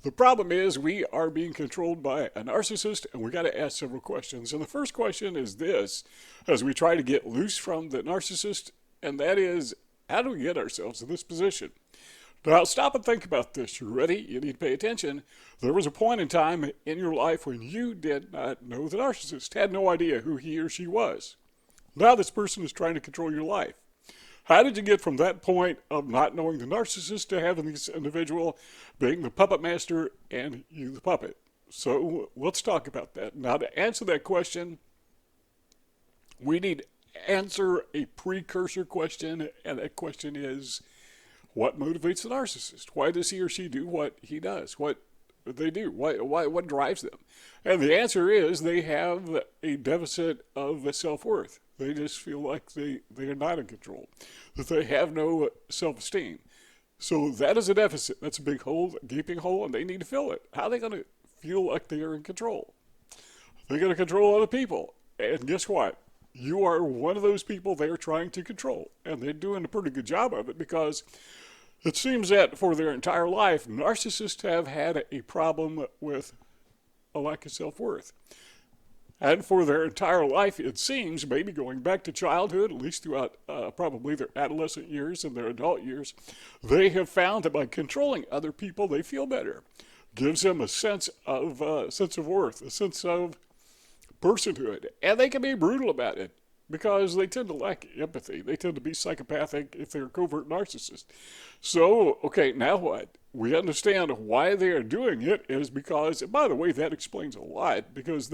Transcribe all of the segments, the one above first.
The problem is we are being controlled by a narcissist, and we got to ask several questions. And the first question is this, as we try to get loose from the narcissist, and that is, how do we get ourselves in this position? Now, stop and think about this. You ready? You need to pay attention. There was a point in time in your life when you did not know the narcissist, had no idea who he or she was. Now this person is trying to control your life. How did you get from that point of not knowing the narcissist to having this individual being the puppet master and you the puppet? So let's talk about that. Now, to answer that question, we need to answer a precursor question, and that question is, what motivates the narcissist? Why does he or she do what he does? What they do? What drives them? And the answer is they have a deficit of self-worth. They just feel like they are not in control, that they have no self-esteem. So that is a deficit. That's a big hole, a gaping hole, and they need to fill it. How are they going to feel like they are in control? They're going to control other people. And guess what? You are one of those people they are trying to control. And they're doing a pretty good job of it, because it seems that for their entire life, narcissists have had a problem with a lack of self-worth. And for their entire life, it seems, maybe going back to childhood, at least throughout probably their adolescent years and their adult years, they have found that by controlling other people, they feel better. Gives them a sense of worth, a sense of personhood. And they can be brutal about it, because they tend to lack empathy. They tend to be psychopathic if they're a covert narcissist. So, okay, now what? We understand why they are doing it is because, and by the way, that explains a lot, because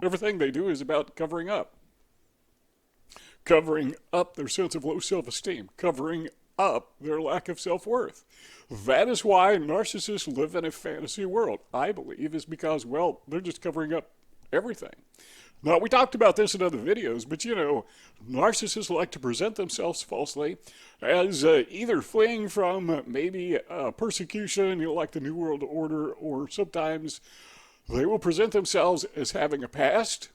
everything they do is about covering up. Covering up their sense of low self-esteem. Covering up their lack of self-worth. That is why narcissists live in a fantasy world, I believe, is because, well, they're just covering up everything. Now, we talked about this in other videos, but narcissists like to present themselves falsely as either fleeing from maybe persecution, like the New World Order, or sometimes they will present themselves as having a past,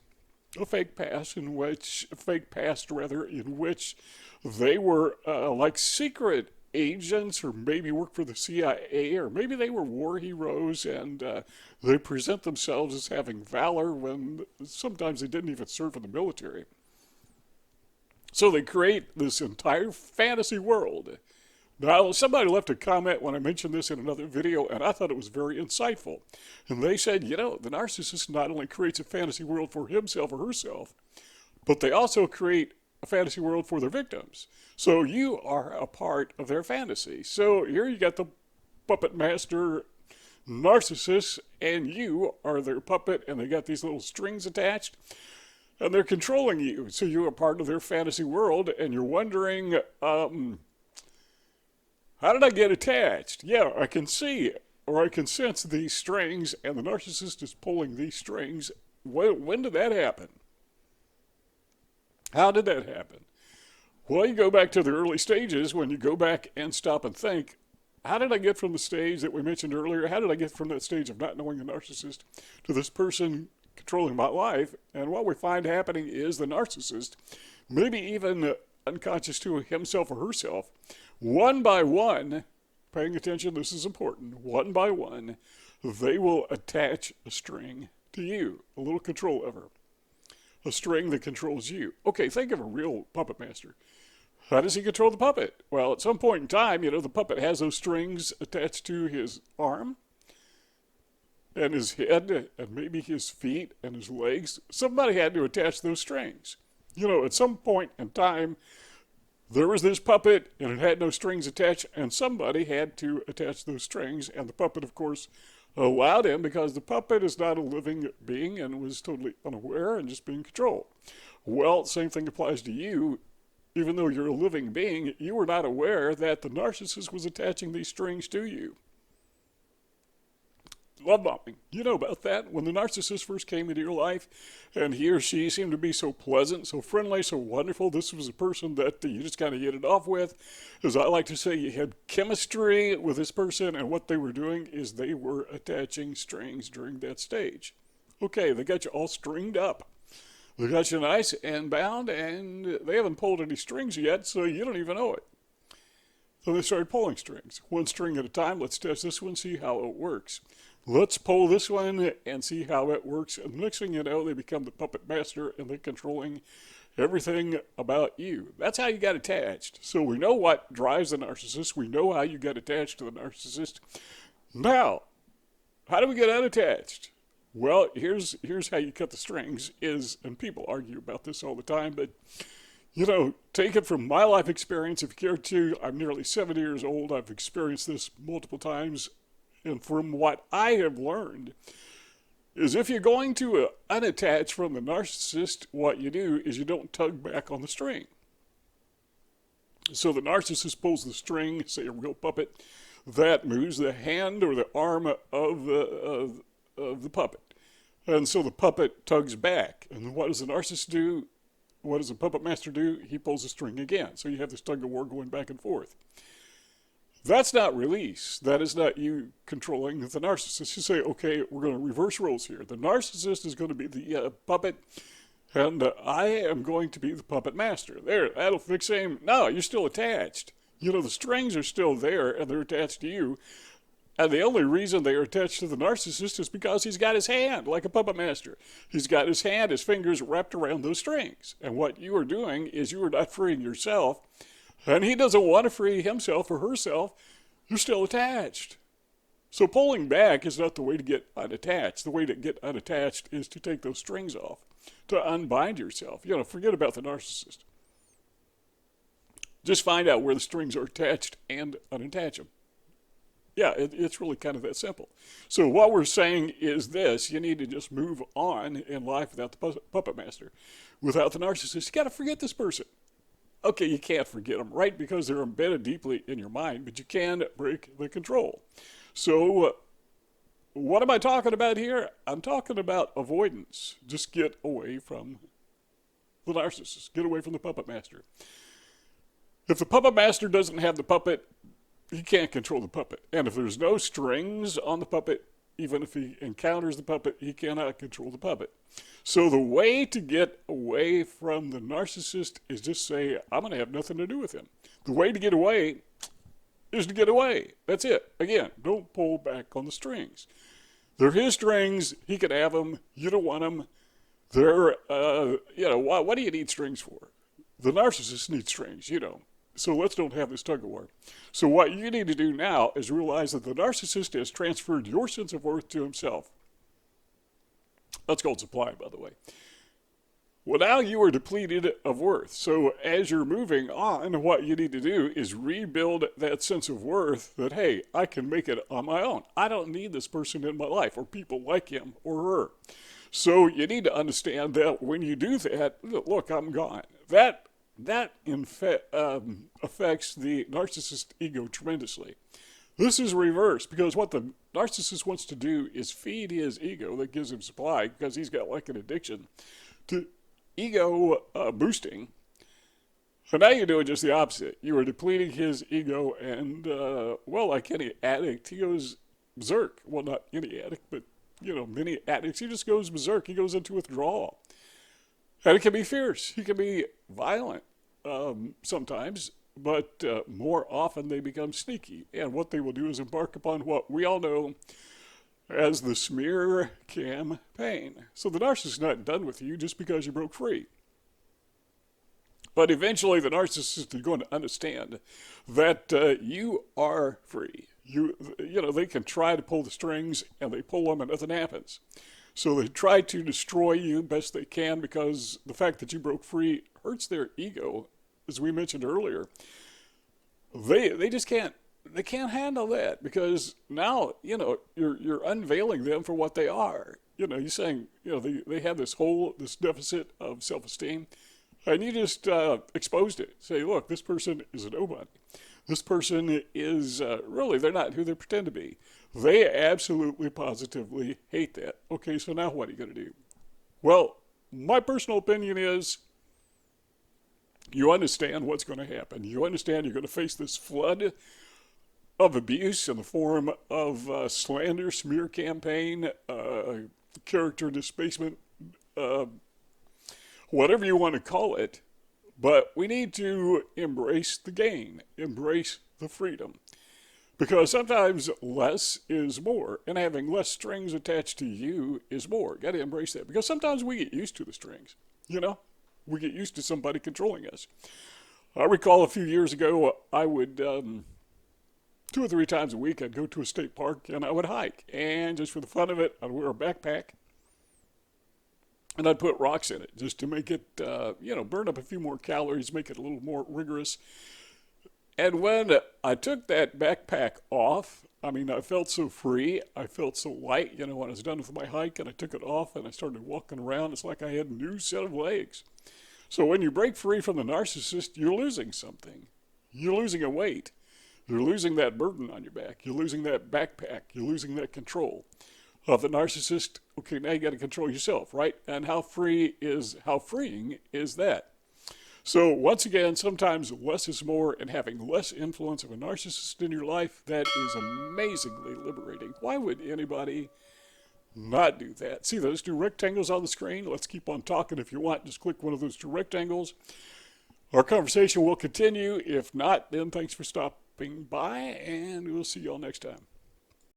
a fake past in which they were like secret agents, or maybe work for the CIA, or maybe they were war heroes, and they present themselves as having valor when sometimes they didn't even serve in the military. So they create this entire fantasy world. Now, somebody left a comment when I mentioned this in another video, and I thought it was very insightful. And they said, the narcissist not only creates a fantasy world for himself or herself, but they also create a fantasy world for their victims. So you are a part of their fantasy. So here you got the puppet master narcissist, and you are their puppet, and they got these little strings attached, and they're controlling you. So you're a part of their fantasy world, and you're wondering, how did I get attached? Yeah, I can see or I can sense these strings, and the narcissist is pulling these strings. When did that happen? How did that happen? Well, you go back to the early stages. When you go back and stop and think, how did I get from the stage that we mentioned earlier? How did I get from that stage of not knowing the narcissist to this person controlling my life? And what we find happening is the narcissist, maybe even unconscious to himself or herself, one by one, paying attention, this is important, one by one, they will attach a string to you, a little control lever. A string that controls you. Okay, think of a real puppet master. How does he control the puppet? Well, at some point in time, the puppet has those strings attached to his arm and his head and maybe his feet and his legs. Somebody had to attach those strings. At some point in time, there was this puppet and it had no strings attached, and somebody had to attach those strings, and the puppet, of course, allowed him, because the puppet is not a living being and was totally unaware and just being controlled. Well, same thing applies to you. Even though you're a living being, you were not aware that the narcissist was attaching these strings to you. Love bombing. You know about that. When the narcissist first came into your life and he or she seemed to be so pleasant, so friendly, so wonderful, this was a person that you just kind of hit it off with. As I like to say, you had chemistry with this person, and what they were doing is they were attaching strings during that stage. Okay, they got you all stringed up. They got you nice and bound, and they haven't pulled any strings yet, so you don't even know it. So they started pulling strings, one string at a time. Let's test this one, see how it works. Let's pull this one and see how it works. And the next thing you know, they become the puppet master and they're controlling everything about you. That's how you got attached. So we know what drives the narcissist. We know how you got attached to the narcissist. Now, how do we get unattached? Well, here's how you cut the strings and people argue about this all the time, but take it from my life experience if you care to. I'm nearly 70 years old. I've experienced this multiple times. And from what I have learned is if you're going to unattach from the narcissist, what you do is you don't tug back on the string. So the narcissist pulls the string, say a real puppet, that moves the hand or the arm of the puppet. And so the puppet tugs back. And what does the narcissist do? What does the puppet master do? He pulls the string again. So you have this tug of war going back and forth. That's not release. That is not you controlling the narcissist. You say, okay, we're going to reverse roles here. The narcissist is going to be the puppet, and I am going to be the puppet master. There, that'll fix him. No, you're still attached. The strings are still there, and they're attached to you. And the only reason they are attached to the narcissist is because he's got his hand, like a puppet master. He's got his hand, his fingers wrapped around those strings. And what you are doing is you are not freeing yourself, and he doesn't want to free himself or herself. You're still attached. So pulling back is not the way to get unattached. The way to get unattached is to take those strings off, to unbind yourself. Forget about the narcissist. Just find out where the strings are attached and unattach them. Yeah, it's really kind of that simple. So what we're saying is this: you need to just move on in life without the puppet master, without the narcissist. You got to forget this person. Okay, you can't forget them, right? Because they're embedded deeply in your mind, but you can break the control. So what am I talking about here? I'm talking about avoidance. Just get away from the narcissist. Get away from the puppet master. If the puppet master doesn't have the puppet, he can't control the puppet. And if there's no strings on the puppet, even if he encounters the puppet, he cannot control the puppet. So the way to get away from the narcissist is just say, I'm going to have nothing to do with him. The way to get away is to get away. That's it. Again, don't pull back on the strings. They're his strings. He can have them. You don't want them. They're, what do you need strings for? The narcissist needs strings, So let's don't have this tug of war. So what you need to do now is realize that the narcissist has transferred your sense of worth to himself. That's called supply, by the way. Well, now you are depleted of worth. So as you're moving on, what you need to do is rebuild that sense of worth that, hey, I can make it on my own. I don't need this person in my life or people like him or her. So you need to understand that when you do that, look, I'm gone. That affects the narcissist ego tremendously. This is reverse, because what the narcissist wants to do is feed his ego that gives him supply, because he's got like an addiction to ego boosting. So now you're doing just the opposite. You are depleting his ego, and like any addict, he goes berserk. Well, not any addict, but many addicts, he just goes berserk. He goes into withdrawal. And it can be fierce. He can be violent sometimes, but more often they become sneaky. And what they will do is embark upon what we all know as the smear campaign. So the narcissist is not done with you just because you broke free. But eventually the narcissist is going to understand that you are free. They can try to pull the strings, and they pull them and nothing happens. So they try to destroy you best they can, because the fact that you broke free hurts their ego, as we mentioned earlier. They just can't handle that, because now you're unveiling them for what they are. You're saying they have this deficit of self-esteem, and you just exposed it. Say, look, this person is a nobody. This person is really, they're not who they pretend to be. They absolutely, positively hate that. Okay, so now what are you going to do? Well, my personal opinion is you understand what's going to happen. You understand you're going to face this flood of abuse in the form of slander, smear campaign, character debasement, whatever you want to call it. But we need to embrace the gain, embrace the freedom. Because sometimes less is more, and having less strings attached to you is more. Got to embrace that. Because sometimes we get used to the strings, you know? We get used to somebody controlling us. I recall a few years ago, I would, 2 or 3 times a week, I'd go to a state park and I would hike. And just for the fun of it, I'd wear a backpack and I'd put rocks in it just to make it, burn up a few more calories, make it a little more rigorous. And when I took that backpack off, I mean, I felt so free. I felt so light, when I was done with my hike and I took it off and I started walking around. It's like I had a new set of legs. So when you break free from the narcissist, you're losing something. You're losing a weight. You're losing that burden on your back. You're losing that backpack. You're losing that control of the narcissist. Okay, now you got to control yourself, right? And how freeing is that? So once again, sometimes less is more, and having less influence of a narcissist in your life, that is amazingly liberating. Why would anybody not do that? See those 2 rectangles on the screen? Let's keep on talking. If you want, just click one of those 2 rectangles. Our conversation will continue. If not, then thanks for stopping by, and we'll see y'all next time.